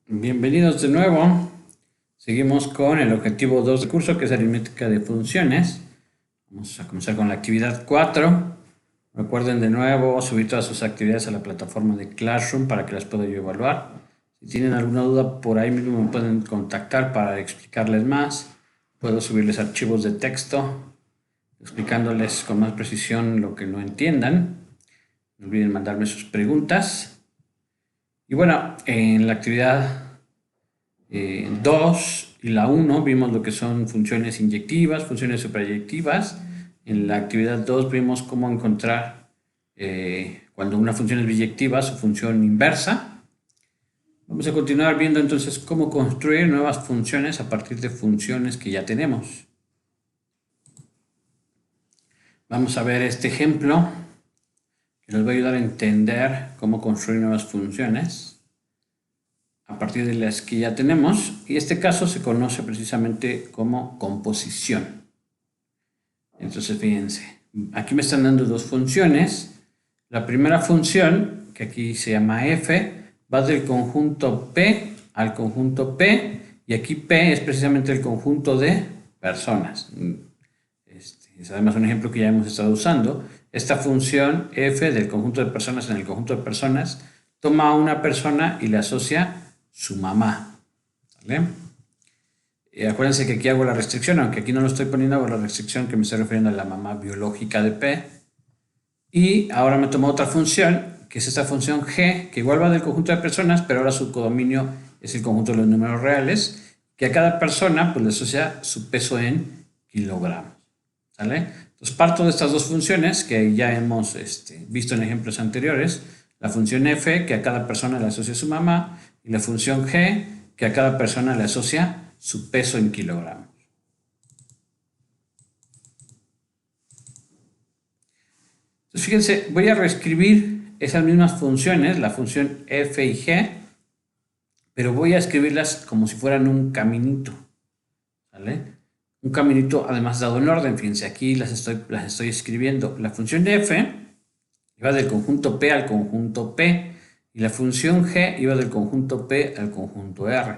Bienvenidos de nuevo. Seguimos con el objetivo 2 del curso, que es aritmética de funciones. Vamos a comenzar con la actividad 4. Recuerden de nuevo subir todas sus actividades a la plataforma de Classroom para que las pueda yo evaluar. Si tienen alguna duda, por ahí mismo me pueden contactar para explicarles más. Puedo subirles archivos de texto explicándoles con más precisión lo que no entiendan. No olviden mandarme sus preguntas. Y bueno, en la actividad 2 y la 1 vimos lo que son funciones inyectivas, funciones suprayectivas. En la actividad 2 vimos cómo encontrar cuando una función es biyectiva su función inversa. Vamos a continuar viendo entonces cómo construir nuevas funciones a partir de funciones que ya tenemos. Vamos a ver este ejemplo que nos va a ayudar a entender cómo construir nuevas funciones a partir de las que ya tenemos, y este caso se conoce precisamente como composición. Entonces fíjense, aquí me están dando dos funciones. La primera función, que aquí se llama f, va del conjunto P al conjunto P, y aquí P es precisamente el conjunto de personas. Es además un ejemplo que ya hemos estado usando. Esta función f del conjunto de personas en el conjunto de personas toma a una persona y le asocia su mamá. ¿Vale? Acuérdense que aquí hago la restricción, aunque aquí no lo estoy poniendo, hago la restricción que me estoy refiriendo a la mamá biológica de P. Y ahora me tomo otra función, que es esta función G, que igual va del conjunto de personas, pero ahora su codominio es el conjunto de los números reales, que a cada persona pues, le asocia su peso en kilogramos. ¿Vale? Entonces parto de estas dos funciones que ya hemos visto en ejemplos anteriores. La función f, que a cada persona le asocia su mamá, y la función g, que a cada persona le asocia su peso en kilogramos. Entonces fíjense, voy a reescribir esas mismas funciones, la función f y g, pero voy a escribirlas como si fueran un caminito. ¿Vale? Un caminito además dado en orden. Fíjense, aquí las estoy escribiendo. La función de f iba del conjunto P al conjunto P, y la función G iba del conjunto P al conjunto R.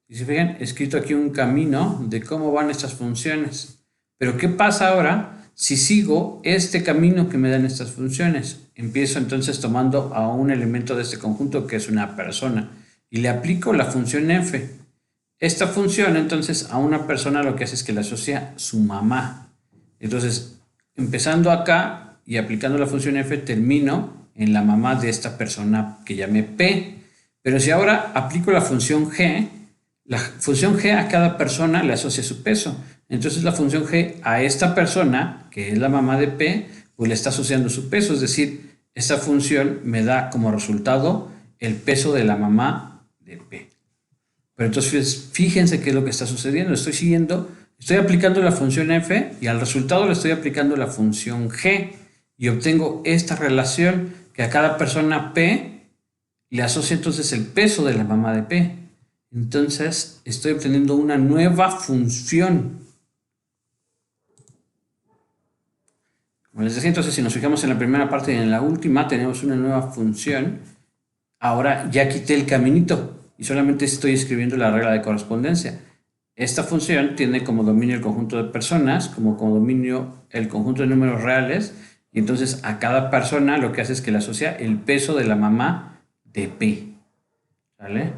Y si fijan, he escrito aquí un camino de cómo van estas funciones. Pero ¿qué pasa ahora si sigo este camino que me dan estas funciones? Empiezo entonces tomando a un elemento de este conjunto que es una persona y le aplico la función f. Esta función entonces a una persona lo que hace es que le asocia su mamá. Entonces, empezando acá y aplicando la función f, termino en la mamá de esta persona que llamé P. Pero si ahora aplico la función g a cada persona le asocia su peso. Entonces la función g a esta persona, que es la mamá de P, pues le está asociando su peso. Es decir, esta función me da como resultado el peso de la mamá de P. Pero entonces fíjense qué es lo que está sucediendo. Estoy aplicando la función f y al resultado le estoy aplicando la función g y obtengo esta relación que a cada persona P le asocia entonces el peso de la mamá de P. Entonces estoy obteniendo una nueva función. Como les decía, entonces si nos fijamos en la primera parte y en la última tenemos una nueva función. Ahora ya quité el caminito y solamente estoy escribiendo la regla de correspondencia. Esta función tiene como dominio el conjunto de personas, como dominio el conjunto de números reales, y entonces a cada persona lo que hace es que le asocia el peso de la mamá de P. ¿Vale?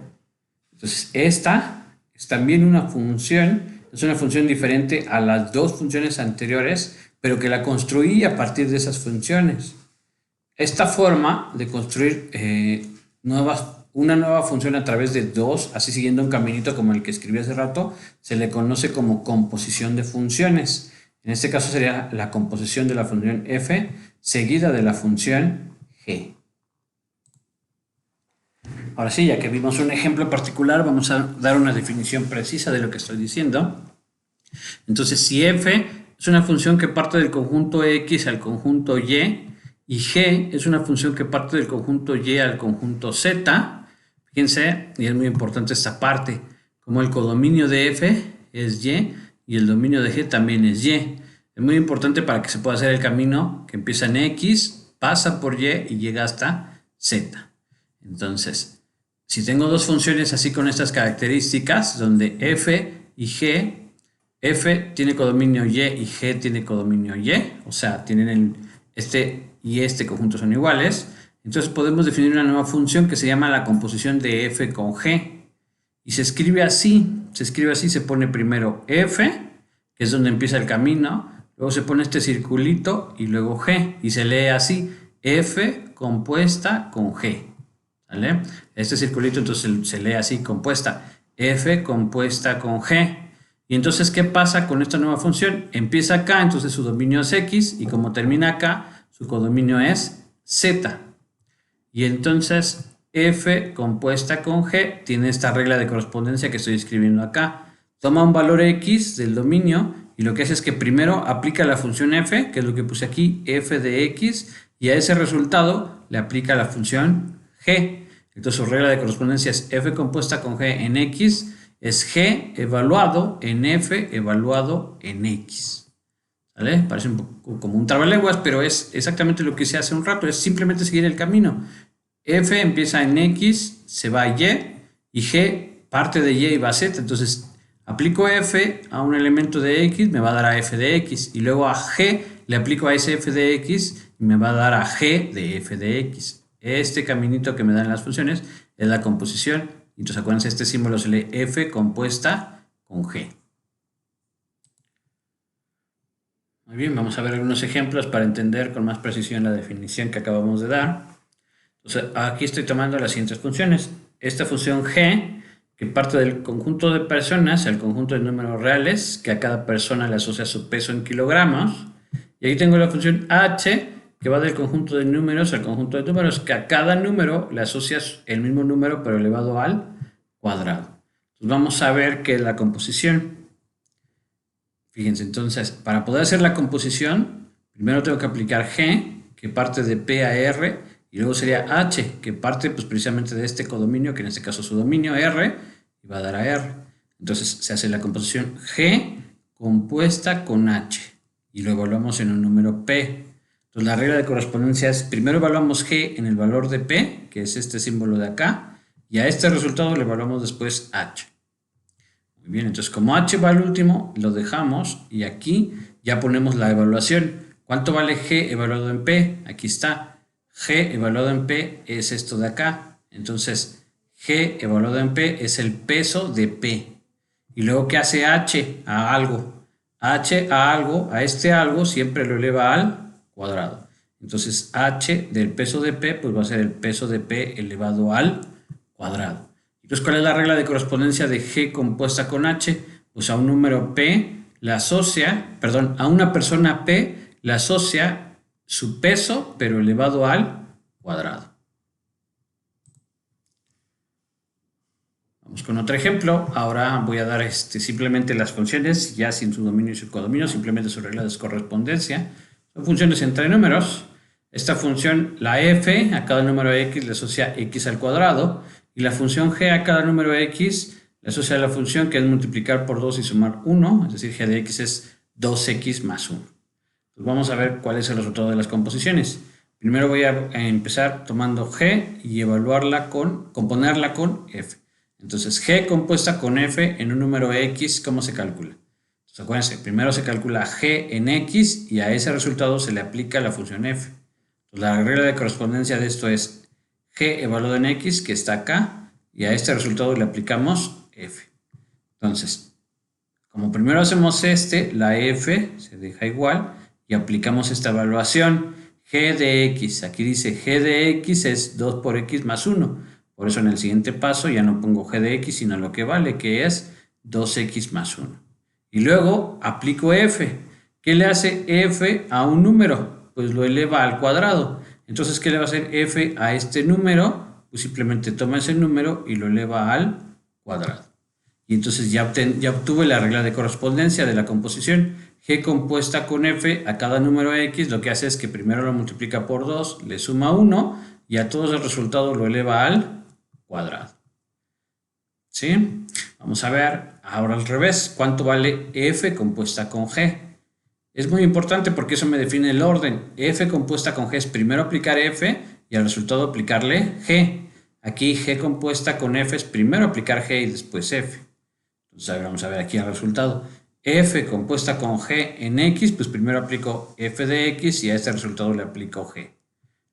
Entonces esta es también una función, es una función diferente a las dos funciones anteriores, pero que la construí a partir de esas funciones. Esta forma de construir una nueva función a través de dos, así siguiendo un caminito como el que escribí hace rato, se le conoce como composición de funciones. En este caso sería la composición de la función f seguida de la función g. Ahora sí, ya que vimos un ejemplo particular, vamos a dar una definición precisa de lo que estoy diciendo. Entonces, si f es una función que parte del conjunto x al conjunto y g es una función que parte del conjunto y al conjunto z, fíjense, y es muy importante esta parte, como el codominio de f es y el dominio de g también es y. Es muy importante para que se pueda hacer el camino que empieza en x, pasa por y llega hasta z. Entonces, si tengo dos funciones así con estas características, donde f y g, f tiene codominio y g tiene codominio y, o sea, tienen este y este conjunto son iguales, entonces podemos definir una nueva función que se llama la composición de f con g. Y se escribe así, se pone primero f, que es donde empieza el camino, luego se pone este circulito y luego g, y se lee así, f compuesta con g. ¿Vale? Este circulito entonces se lee así, compuesta, f compuesta con g. Y entonces, ¿qué pasa con esta nueva función? Empieza acá, entonces su dominio es x, y como termina acá, su codominio es z. Y entonces f compuesta con g tiene esta regla de correspondencia que estoy escribiendo acá. Toma un valor x del dominio y lo que hace es que primero aplica la función f, que es lo que puse aquí, f de x, y a ese resultado le aplica la función g. Entonces su regla de correspondencia es f compuesta con g en x, es g evaluado en f evaluado en x. ¿Vale? Parece un poco como un trabalenguas, pero es exactamente lo que se hace un rato, es simplemente seguir el camino. F empieza en X, se va a Y G parte de Y y va a Z. Entonces aplico F a un elemento de X, me va a dar a F de X. Y luego a G le aplico a ese F de X y me va a dar a G de F de X. Este caminito que me dan las funciones es la composición. Entonces acuérdense, este símbolo se lee F compuesta con G. Muy bien, vamos a ver algunos ejemplos para entender con más precisión la definición que acabamos de dar. Entonces, aquí estoy tomando las siguientes funciones. Esta función g, que parte del conjunto de personas, el conjunto de números reales, que a cada persona le asocia su peso en kilogramos. Y aquí tengo la función h, que va del conjunto de números al conjunto de números, que a cada número le asocia el mismo número, pero elevado al cuadrado. Entonces, vamos a ver qué es la composición. Fíjense, entonces, para poder hacer la composición, primero tengo que aplicar g, que parte de p a r, y luego sería h, que parte pues, precisamente de este codominio, que en este caso es su dominio, r, y va a dar a r. Entonces se hace la composición g compuesta con h, y lo evaluamos en un número p. Entonces la regla de correspondencia es, primero evaluamos g en el valor de p, que es este símbolo de acá, y a este resultado le evaluamos después h. Muy bien, entonces como h va al último, lo dejamos, y aquí ya ponemos la evaluación. ¿Cuánto vale g evaluado en p? Aquí está. G evaluado en P es esto de acá. Entonces, G evaluado en P es el peso de P. Y luego, ¿qué hace H a algo? H a algo, a este algo, siempre lo eleva al cuadrado. Entonces, H del peso de P, pues va a ser el peso de P elevado al cuadrado. Entonces, ¿cuál es la regla de correspondencia de G compuesta con H? Pues a un número P le asocia, perdón, a una persona P le asocia su peso, pero elevado al cuadrado. Vamos con otro ejemplo. Ahora voy a dar simplemente las funciones, ya sin su dominio y su codominio, simplemente su regla de correspondencia. Son funciones entre números. Esta función, la f, a cada número x le asocia x al cuadrado, y la función g a cada número x le asocia la función que es multiplicar por 2 y sumar 1, es decir, g de x es 2x más 1. Pues vamos a ver cuál es el resultado de las composiciones. Primero voy a empezar tomando g y componerla con f. Entonces, g compuesta con f en un número x, ¿cómo se calcula? Entonces, acuérdense, primero se calcula g en x y a ese resultado se le aplica la función f. Entonces, la regla de correspondencia de esto es g evaluado en x, que está acá, y a este resultado le aplicamos f. Entonces, como primero hacemos la f se deja igual, y aplicamos esta evaluación, g de x, aquí dice g de x es 2 por x más 1, por eso en el siguiente paso ya no pongo g de x, sino lo que vale, que es 2x más 1. Y luego aplico f. ¿Qué le hace f a un número? Pues lo eleva al cuadrado. Entonces, ¿qué le va a hacer f a este número? Pues simplemente toma ese número y lo eleva al cuadrado. Y entonces ya obtuve la regla de correspondencia de la composición. G compuesta con f a cada número x lo que hace es que primero lo multiplica por 2, le suma 1 y a todos el resultado lo eleva al cuadrado. ¿Sí? Vamos a ver ahora al revés. ¿Cuánto vale f compuesta con g? Es muy importante porque eso me define el orden. F compuesta con g es primero aplicar f y al resultado aplicarle g. Aquí G compuesta con F es primero aplicar G y después F. Entonces vamos a ver aquí el resultado. F compuesta con G en X, pues primero aplico F de X y a este resultado le aplico G.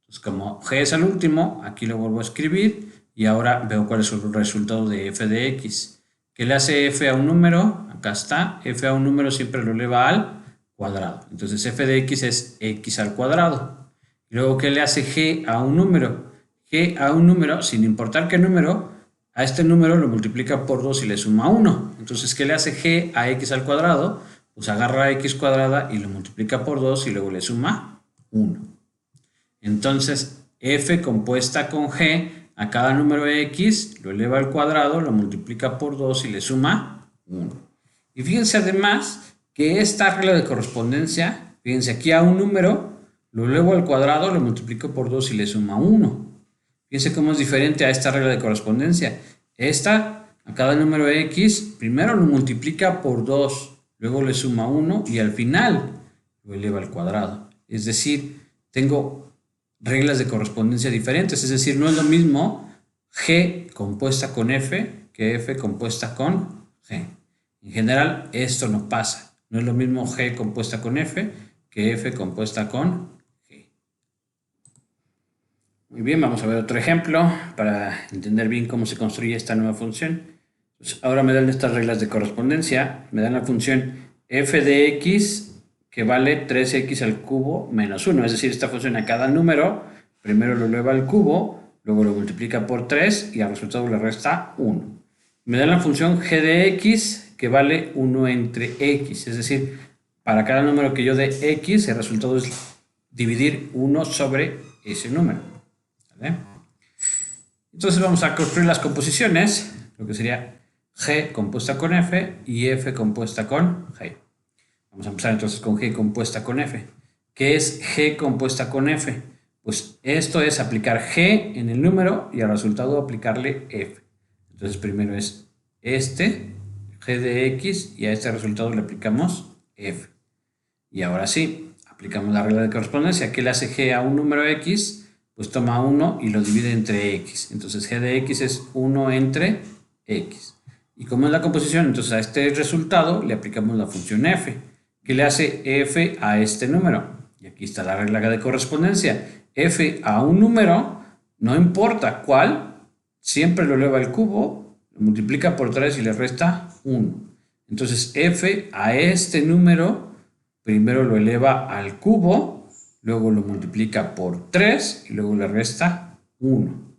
Entonces como G es al último, aquí lo vuelvo a escribir y ahora veo cuál es el resultado de F de X. ¿Qué le hace F a un número? Acá está. F a un número siempre lo eleva al cuadrado. Entonces F de X es X al cuadrado. Y luego, ¿qué le hace G a un número? G a un número, sin importar qué número, a este número lo multiplica por 2 y le suma 1. Entonces, ¿qué le hace G a X al cuadrado? Pues agarra X cuadrada y lo multiplica por 2 y luego le suma 1. Entonces, F compuesta con G a cada número X, lo eleva al cuadrado, lo multiplica por 2 y le suma 1. Y fíjense además que esta regla de correspondencia, fíjense aquí a un número, lo elevo al cuadrado, lo multiplico por 2 y le suma 1. Fíjense cómo es diferente a esta regla de correspondencia. Esta, a cada número X, primero lo multiplica por 2, luego le suma 1 y al final lo eleva al cuadrado. Es decir, tengo reglas de correspondencia diferentes, es decir, no es lo mismo G compuesta con F que F compuesta con G. En general, esto no pasa. No es lo mismo G compuesta con F que F compuesta con G. Muy bien, vamos a ver otro ejemplo para entender bien cómo se construye esta nueva función. Pues ahora me dan estas reglas de correspondencia. Me dan la función f de x que vale 3x al cubo menos 1. Es decir, esta función a cada número, primero lo eleva al cubo, luego lo multiplica por 3 y al resultado le resta 1. Me dan la función g de x que vale 1 entre x. Es decir, para cada número que yo dé x, el resultado es dividir 1 sobre ese número. ¿Vale? Entonces vamos a construir las composiciones, lo que sería g compuesta con f y f compuesta con g. Vamos a empezar entonces con g compuesta con f. ¿Qué es g compuesta con f? Pues esto es aplicar g en el número y al resultado aplicarle f. Entonces primero es este, g de x, y a este resultado le aplicamos f. Y ahora sí, aplicamos la regla de correspondencia. ¿Qué le hace g a un número x? Pues toma 1 y lo divide entre x. Entonces g de x es 1 entre x. Y como es la composición, entonces a este resultado le aplicamos la función f. ¿Qué le hace f a este número? Y aquí está la regla de correspondencia. F a un número, no importa cuál, siempre lo eleva al cubo, lo multiplica por 3 y le resta 1. Entonces f a este número, primero lo eleva al cubo, luego lo multiplica por 3 y luego le resta 1.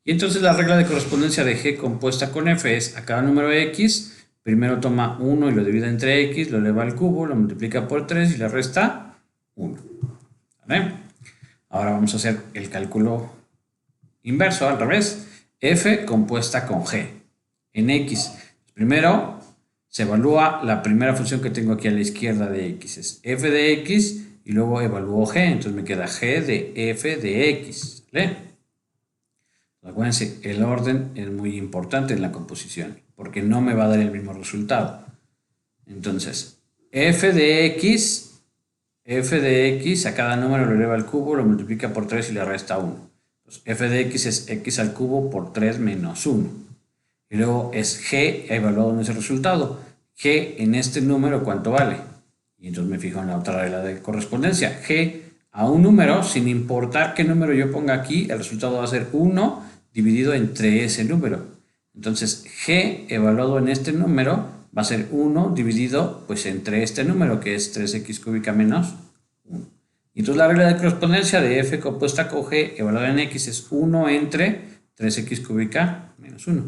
Y entonces la regla de correspondencia de g compuesta con f es a cada número x, primero toma 1 y lo divide entre x, lo eleva al cubo, lo multiplica por 3 y le resta 1. ¿Vale? Ahora vamos a hacer el cálculo inverso, al revés. F compuesta con g en x. Primero se evalúa la primera función que tengo aquí a la izquierda de x. Es f de x y luego evalúo g. Entonces me queda g de f de x. ¿Vale? Acuérdense, el orden es muy importante en la composición, porque no me va a dar el mismo resultado. Entonces, f de x a cada número lo eleva al cubo, lo multiplica por 3 y le resta 1. Entonces, f de x es x al cubo por 3 menos 1. Y luego es g evaluado en ese resultado. G en este número, ¿cuánto vale? Y entonces me fijo en la otra regla de correspondencia. G a un número, sin importar qué número yo ponga aquí, el resultado va a ser 1 dividido entre ese número. Entonces, g evaluado en este número va a ser 1 dividido pues entre este número, que es 3x cúbica menos 1. Y entonces la regla de correspondencia de f compuesta con g evaluada en x es 1 entre 3x cúbica menos 1.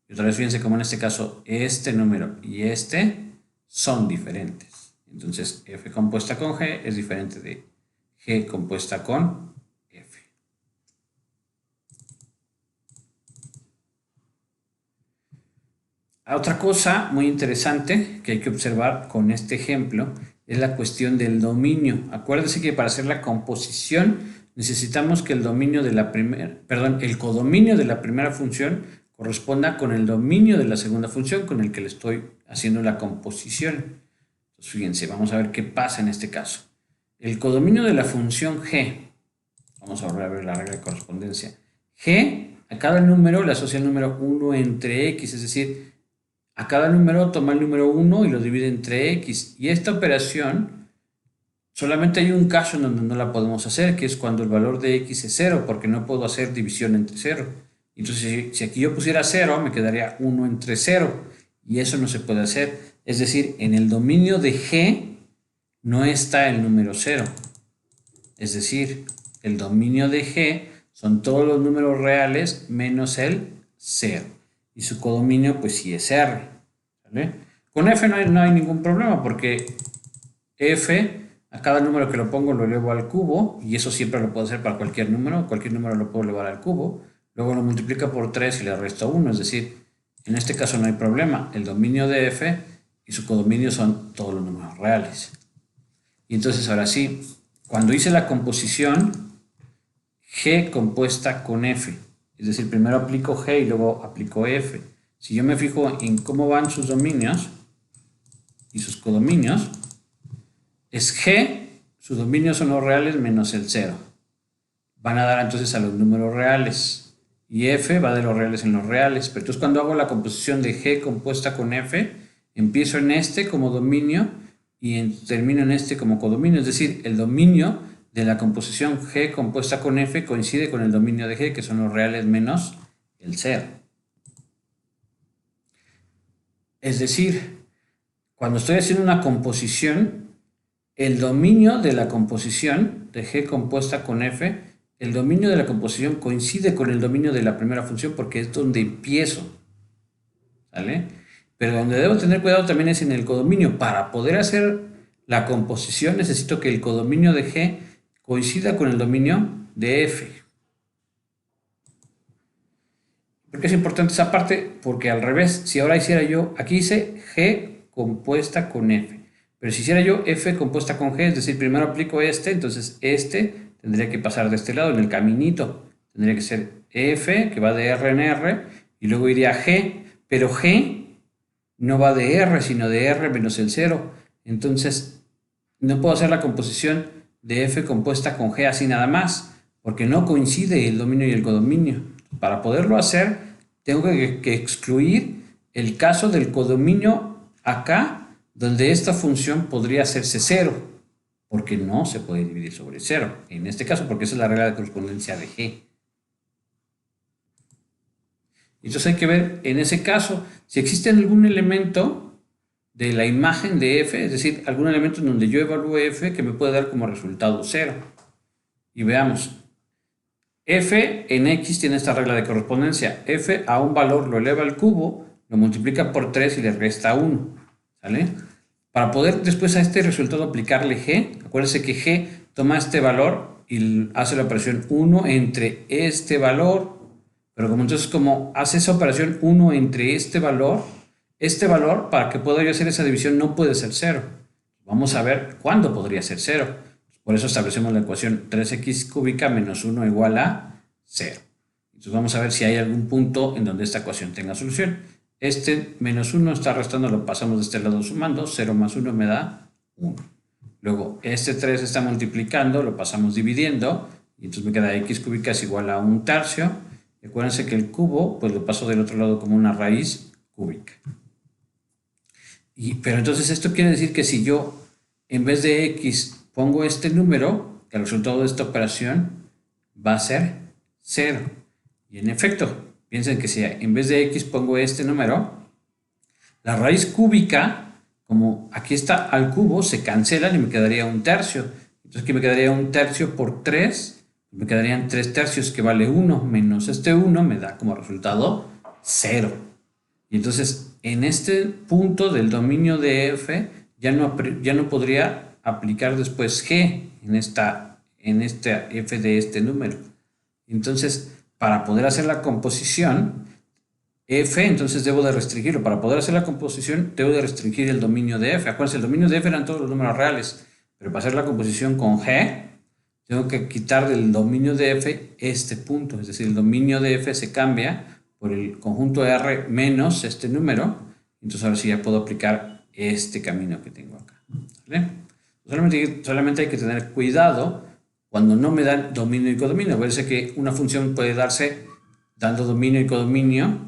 Y otra vez fíjense cómo en este caso este número y este son diferentes. Entonces f compuesta con g es diferente de g compuesta con f. Otra cosa muy interesante que hay que observar con este ejemplo es la cuestión del dominio. Acuérdense que para hacer la composición necesitamos que el dominio de la el codominio de la primera función corresponda con el dominio de la segunda función con el que le estoy haciendo la composición. Entonces, fíjense, vamos a ver qué pasa en este caso. El codominio de la función g, vamos a volver a ver la regla de correspondencia. G a cada número le asocia el número 1 entre x, es decir, a cada número toma el número 1 y lo divide entre x. Y esta operación, solamente hay un caso en donde no la podemos hacer, que es cuando el valor de x es 0, porque no puedo hacer división entre 0. Entonces, si aquí yo pusiera 0, me quedaría 1 entre 0, y eso no se puede hacer. Es decir, en el dominio de G no está el número 0. Es decir, el dominio de G son todos los números reales menos el 0. Y su codominio pues sí es R. ¿Vale? Con F no hay ningún problema porque F, a cada número que lo pongo lo elevo al cubo, y eso siempre lo puedo hacer para cualquier número lo puedo elevar al cubo. Luego lo multiplica por 3 y le resta 1, es decir, en este caso no hay problema. El dominio de F y su codominio son todos los números reales. Y entonces ahora sí, cuando hice la composición G compuesta con F, es decir, primero aplico G y luego aplico F. Si yo me fijo en cómo van sus dominios y sus codominios, es G, sus dominios son los reales menos el 0. Van a dar entonces a los números reales. Y F va de los reales en los reales. Pero entonces cuando hago la composición de G compuesta con F, empiezo en este como dominio y termino en este como codominio. Es decir, el dominio de la composición G compuesta con F coincide con el dominio de G, que son los reales menos el 0. Es decir, cuando estoy haciendo una composición, el dominio de la composición de G compuesta con F, el dominio de la composición coincide con el dominio de la primera función porque es donde empiezo. ¿Vale? Pero donde debo tener cuidado también es en el codominio. Para poder hacer la composición necesito que el codominio de G coincida con el dominio de F. ¿Por qué es importante esa parte? Porque al revés, si ahora hiciera yo, aquí hice G compuesta con F. Pero si hiciera yo F compuesta con G, es decir, primero aplico entonces tendría que pasar de este lado en el caminito. Tendría que ser F, que va de R en R, y luego iría G, pero G no va de R, sino de R menos el 0. Entonces, no puedo hacer la composición de F compuesta con G así nada más, porque no coincide el dominio y el codominio. Para poderlo hacer, tengo que excluir el caso del codominio acá, donde esta función podría hacerse 0, porque no se puede dividir sobre 0. En este caso, porque esa es la regla de correspondencia de G. Entonces hay que ver, en ese caso, si existe algún elemento de la imagen de F, es decir, algún elemento en donde yo evalúe F que me puede dar como resultado 0. Y veamos, F en X tiene esta regla de correspondencia. F a un valor lo eleva al cubo, lo multiplica por 3 y le resta 1. ¿Sale? Para poder después a este resultado aplicarle G, acuérdense que G toma este valor y hace la operación 1 entre este valor. Pero como hace esa operación 1 entre este valor, para que pueda yo hacer esa división no puede ser 0. Vamos a ver cuándo podría ser 0. Por eso establecemos la ecuación 3x cúbica menos 1 igual a 0. Entonces vamos a ver si hay algún punto en donde esta ecuación tenga solución. Menos 1 está restando, lo pasamos de este lado sumando, 0 más 1 me da 1. Luego este 3 está multiplicando, lo pasamos dividiendo, y entonces me queda x cúbica es igual a 1/3. Acuérdense que el cubo, pues lo paso del otro lado como una raíz cúbica. Pero entonces esto quiere decir que si yo, en vez de x, pongo este número, el resultado de esta operación va a ser 0. Y en efecto, piensen que si en vez de x pongo este número, la raíz cúbica, como aquí está al cubo, se cancelan y me quedaría 1/3. Entonces aquí me quedaría 1/3 por 3. Me quedarían 3/3 que vale 1 menos este 1 me da como resultado 0. Y entonces en este punto del dominio de F ya no podría aplicar después G en esta F de este número. Entonces para poder hacer la composición F, entonces debo de restringirlo. Para poder hacer la composición debo de restringir el dominio de F. Acuérdense, el dominio de F eran todos los números reales, pero para hacer la composición con G tengo que quitar del dominio de F este punto, es decir, el dominio de F se cambia por el conjunto R menos este número, entonces ahora sí ya puedo aplicar este camino que tengo acá. ¿Vale? Solamente hay que tener cuidado cuando no me dan dominio y codominio. Parece que una función puede darse dando dominio y codominio,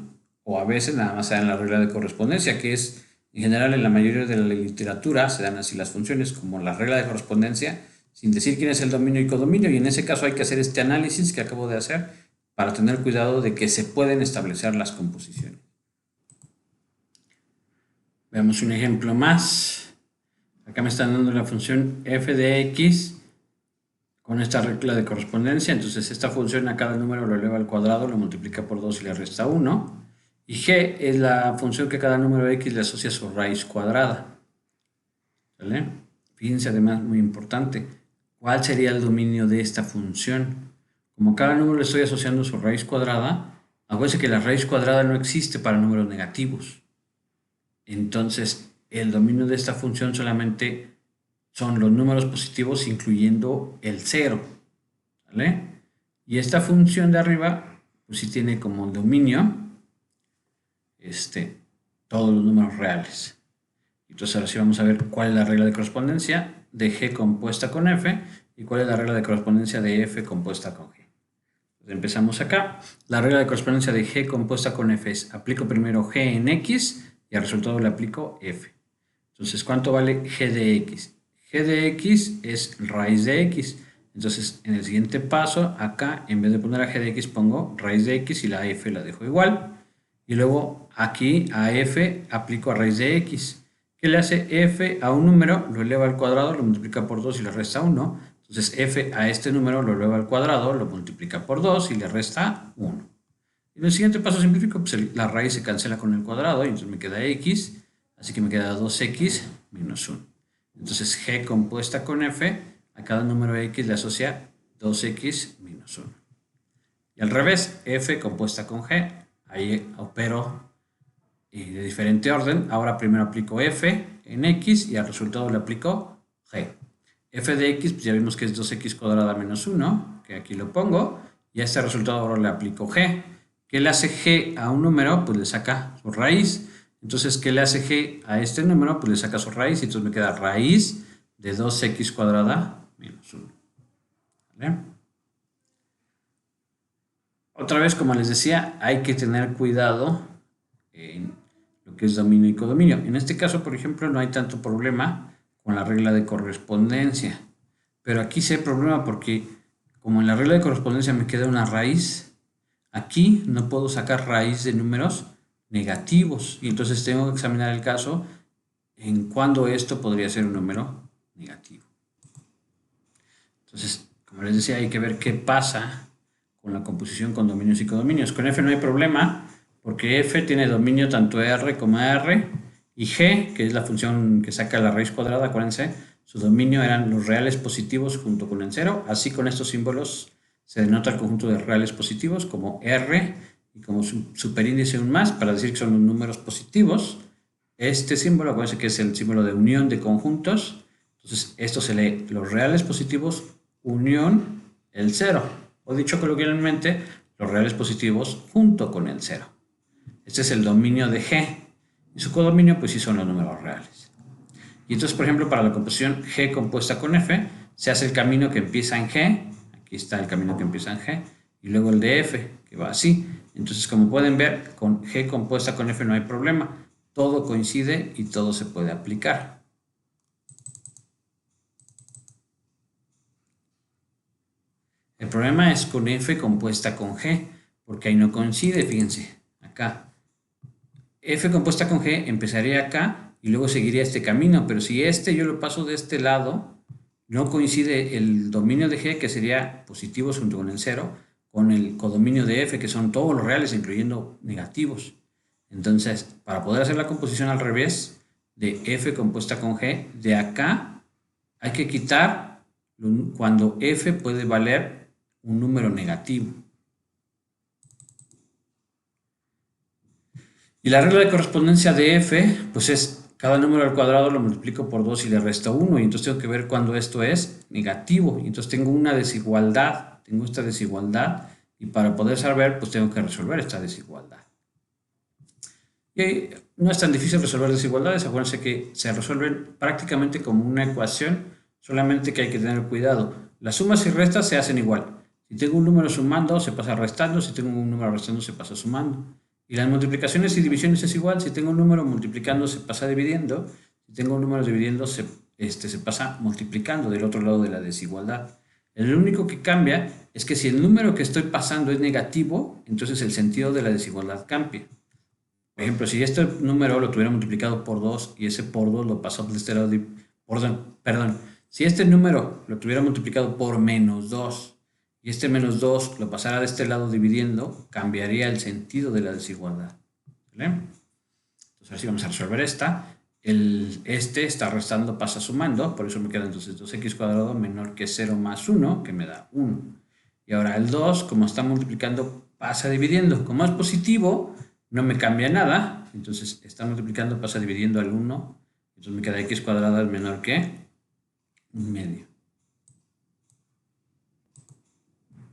o a veces nada más se dan la regla de correspondencia, que es, en general, en la mayoría de la literatura se dan así las funciones, como la regla de correspondencia, sin decir quién es el dominio y codominio, y en ese caso hay que hacer este análisis que acabo de hacer para tener cuidado de que se pueden establecer las composiciones. Veamos un ejemplo más. Acá me están dando la función f de x con esta regla de correspondencia. Entonces esta función a cada número lo eleva al cuadrado, lo multiplica por 2 y le resta 1. Y g es la función que a cada número x le asocia su raíz cuadrada. ¿Vale? Fíjense además, muy importante, ¿cuál sería el dominio de esta función? Como a cada número le estoy asociando su raíz cuadrada, acuérdense que la raíz cuadrada no existe para números negativos. Entonces, el dominio de esta función solamente son los números positivos incluyendo el 0. ¿Vale? Y esta función de arriba, pues sí tiene como dominio todos los números reales. Entonces ahora sí vamos a ver cuál es la regla de correspondencia de g compuesta con f y cuál es la regla de correspondencia de f compuesta con g. Entonces empezamos acá. La regla de correspondencia de g compuesta con f es: aplico primero g en x y al resultado le aplico f. Entonces, ¿cuánto vale g de x? G de x es raíz de x. Entonces, en el siguiente paso, acá, en vez de poner a g de x, pongo raíz de x y la f la dejo igual. Y luego, aquí, a f aplico a raíz de x. ¿Qué le hace f a un número? Lo eleva al cuadrado, lo multiplica por 2 y le resta 1. Entonces, f a este número lo eleva al cuadrado, lo multiplica por 2 y le resta 1. En el siguiente paso simplifico, pues la raíz se cancela con el cuadrado y entonces me queda x, así que me queda 2x menos 1. Entonces g compuesta con f, a cada número x le asocia 2x menos 1. Y al revés, f compuesta con g, ahí opero de diferente orden. Ahora primero aplico f en x y al resultado le aplico g. F de x, pues ya vimos que es 2x cuadrada menos 1, que aquí lo pongo, y a este resultado ahora le aplico g. ¿Qué le hace g a un número? Pues le saca su raíz. Entonces, ¿qué le hace g a este número? Pues le saca su raíz y entonces me queda raíz de 2x cuadrada menos 1. ¿Vale? Otra vez, como les decía, hay que tener cuidado en lo que es dominio y codominio. En este caso, por ejemplo, no hay tanto problema con la regla de correspondencia. Pero aquí sí hay problema porque como en la regla de correspondencia me queda una raíz, aquí no puedo sacar raíz de números negativos y entonces tengo que examinar el caso en cuándo esto podría ser un número negativo. Entonces, como les decía, hay que ver qué pasa con la composición con dominios y codominios. Con f no hay problema porque f tiene dominio tanto r como r y g, que es la función que saca la raíz cuadrada, acuérdense, su dominio eran los reales positivos junto con el 0. Así, con estos símbolos se denota el conjunto de reales positivos como R y como superíndice un más para decir que son los números positivos. Este símbolo, acuérdense que es el símbolo de unión de conjuntos. Entonces, esto se lee los reales positivos unión el 0. O dicho coloquialmente, los reales positivos junto con el 0. Este es el dominio de G. Y su codominio, pues sí son los números reales. Y entonces, por ejemplo, para la composición G compuesta con F, se hace el camino que empieza en G. Aquí está el camino que empieza en G. Y luego el de F, que va así. Entonces, como pueden ver, con G compuesta con F no hay problema. Todo coincide y todo se puede aplicar. El problema es con F compuesta con G, porque ahí no coincide, fíjense, acá. F compuesta con G empezaría acá y luego seguiría este camino, pero si yo lo paso de este lado, no coincide el dominio de G, que sería positivos junto con el 0, con el codominio de F, que son todos los reales, incluyendo negativos. Entonces, para poder hacer la composición al revés, de F compuesta con G, de acá hay que quitar cuando F puede valer un número negativo. Y la regla de correspondencia de F, pues es cada número al cuadrado lo multiplico por 2 y le resto 1. Y entonces tengo que ver cuando esto es negativo. Y entonces tengo una desigualdad. Tengo esta desigualdad. Y para poder saber, pues tengo que resolver esta desigualdad. Y no es tan difícil resolver desigualdades. Acuérdense que se resuelven prácticamente como una ecuación. Solamente que hay que tener cuidado. Las sumas y restas se hacen igual. Si tengo un número sumando, se pasa restando. Si tengo un número restando, se pasa sumando. Y las multiplicaciones y divisiones es igual. Si tengo un número multiplicando, se pasa dividiendo. Si tengo un número dividiendo, se pasa multiplicando del otro lado de la desigualdad. El único que cambia es que si el número que estoy pasando es negativo, entonces el sentido de la desigualdad cambia. Por ejemplo, si este número lo tuviera multiplicado por 2 y ese por 2 lo pasó de este lado, perdón, si este número lo tuviera multiplicado por menos 2 y este menos 2 lo pasara de este lado dividiendo, cambiaría el sentido de la desigualdad. ¿Vale? Entonces así vamos a resolver esta. Este está restando, pasa sumando, por eso me queda entonces 2x cuadrado menor que 0 más 1, que me da 1. Y ahora el 2, como está multiplicando, pasa dividiendo. Como es positivo, no me cambia nada, entonces está multiplicando, pasa dividiendo al 1, entonces me queda x cuadrado menor que 1/2.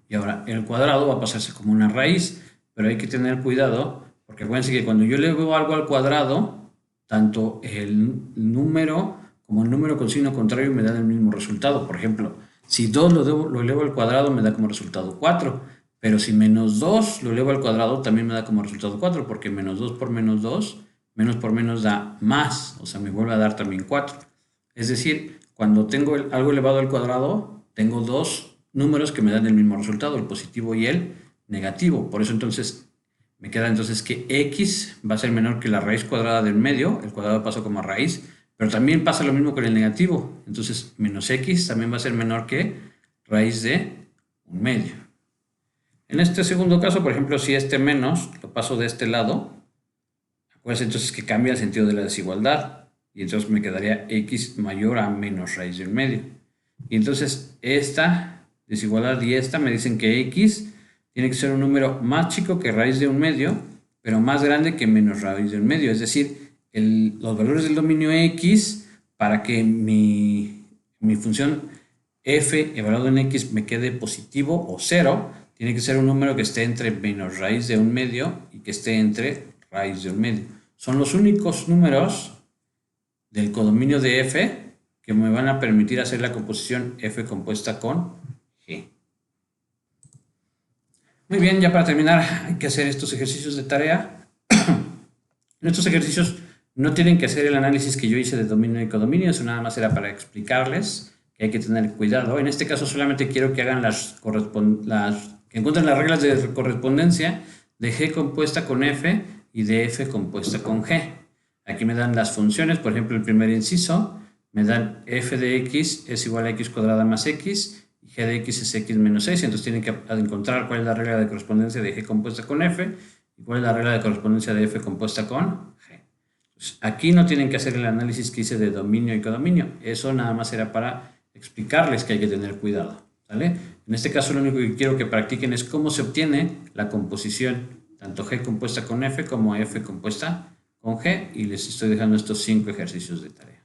Y ahora el cuadrado va a pasarse como una raíz, pero hay que tener cuidado, porque acuérdense que cuando yo le veo algo al cuadrado, tanto el número como el número con signo contrario me dan el mismo resultado. Por ejemplo, si 2 lo elevo al cuadrado me da como resultado 4, pero si menos 2 lo elevo al cuadrado también me da como resultado 4, porque menos 2 por menos 2, menos por menos da más, o sea, me vuelve a dar también 4. Es decir, cuando tengo algo elevado al cuadrado, tengo dos números que me dan el mismo resultado, el positivo y el negativo. Por eso entonces me queda entonces que x va a ser menor que la raíz cuadrada del medio, el cuadrado pasa como raíz, pero también pasa lo mismo con el negativo. Entonces menos x también va a ser menor que raíz de 1/2. En este segundo caso, por ejemplo, si este menos lo paso de este lado, acuérdense entonces que cambia el sentido de la desigualdad. Y entonces me quedaría x mayor a menos raíz del medio. Y entonces esta desigualdad y esta me dicen que x tiene que ser un número más chico que raíz de 1/2, pero más grande que menos raíz de 1/2. Es decir, los valores del dominio x, para que mi función f evaluado en x me quede positivo o 0, tiene que ser un número que esté entre menos raíz de 1/2 y que esté entre raíz de 1/2. Son los únicos números del codominio de f que me van a permitir hacer la composición f compuesta con g. Muy bien, ya para terminar hay que hacer estos ejercicios de tarea. En estos ejercicios no tienen que hacer el análisis que yo hice de dominio y codominio, eso nada más era para explicarles que hay que tener cuidado. En este caso solamente quiero que hagan que encuentren las reglas de correspondencia de g compuesta con f y de f compuesta con g. Aquí me dan las funciones, por ejemplo, el primer inciso, me dan f de x es igual a x cuadrada más x, y g de x es x menos 6, entonces tienen que encontrar cuál es la regla de correspondencia de g compuesta con f, y cuál es la regla de correspondencia de f compuesta con g. Entonces, aquí no tienen que hacer el análisis que hice de dominio y codominio, eso nada más era para explicarles que hay que tener cuidado, ¿vale? En este caso lo único que quiero que practiquen es cómo se obtiene la composición, tanto g compuesta con f como f compuesta con G, y les estoy dejando estos 5 ejercicios de tarea.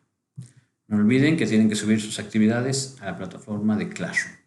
No olviden que tienen que subir sus actividades a la plataforma de Classroom.